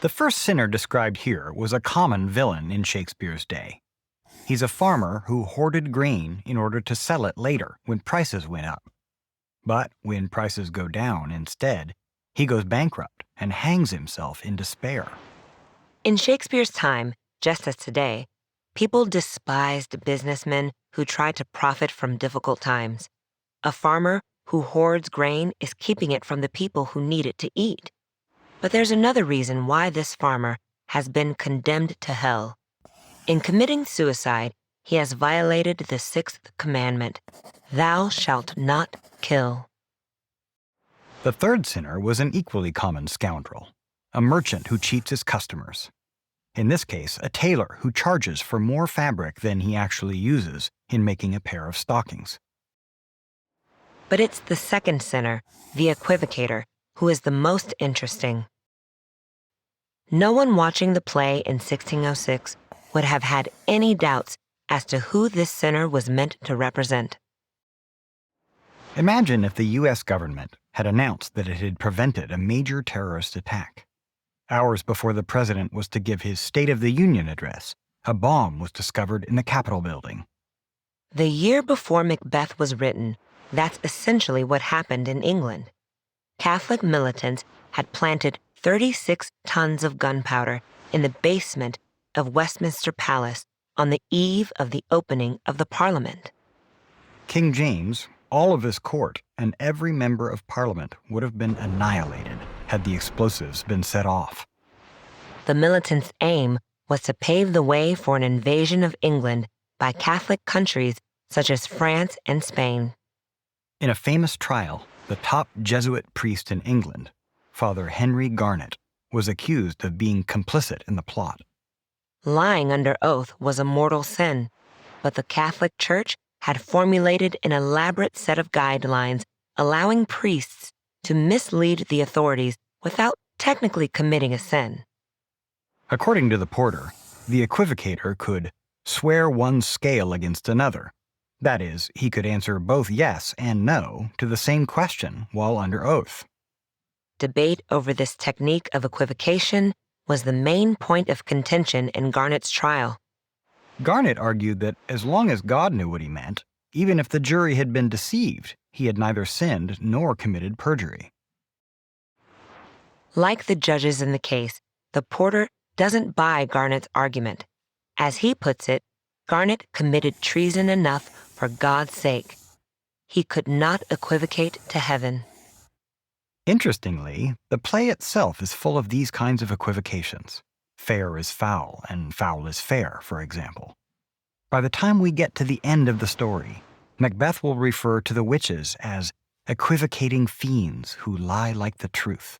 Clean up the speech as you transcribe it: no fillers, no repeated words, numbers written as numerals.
The first sinner described here was a common villain in Shakespeare's day. He's a farmer who hoarded grain in order to sell it later when prices went up. But when prices go down instead, he goes bankrupt and hangs himself in despair. In Shakespeare's time, just as today, people despised businessmen who tried to profit from difficult times. A farmer who hoards grain is keeping it from the people who need it to eat. But there's another reason why this farmer has been condemned to hell. In committing suicide, he has violated the sixth commandment, "Thou shalt not kill." The third sinner was an equally common scoundrel, a merchant who cheats his customers. In this case, a tailor who charges for more fabric than he actually uses in making a pair of stockings. But it's the second sinner, the equivocator, who is the most interesting. No one watching the play in 1606 would have had any doubts as to who this sinner was meant to represent. Imagine if the U.S. government had announced that it had prevented a major terrorist attack. Hours before the president was to give his State of the Union address, a bomb was discovered in the Capitol building. The year before Macbeth was written, that's essentially what happened in England. Catholic militants had planted 36 tons of gunpowder in the basement of Westminster Palace on the eve of the opening of the Parliament. King James, all of his court, and every member of Parliament would have been annihilated had the explosives been set off. The militants' aim was to pave the way for an invasion of England by Catholic countries such as France and Spain. In a famous trial, the top Jesuit priest in England, Father Henry Garnet, was accused of being complicit in the plot. Lying under oath was a mortal sin, but the Catholic Church had formulated an elaborate set of guidelines allowing priests to mislead the authorities without technically committing a sin. According to the porter, the equivocator could swear one scale against another. That is, he could answer both yes and no to the same question while under oath. Debate over this technique of equivocation was the main point of contention in Garnet's trial. Garnet argued that as long as God knew what he meant, even if the jury had been deceived, he had neither sinned nor committed perjury. Like the judges in the case, the porter doesn't buy Garnet's argument. As he puts it, Garnet committed treason enough for God's sake. He could not equivocate to heaven. Interestingly, the play itself is full of these kinds of equivocations. Fair is foul, and foul is fair, for example. By the time we get to the end of the story, Macbeth will refer to the witches as equivocating fiends who lie like the truth.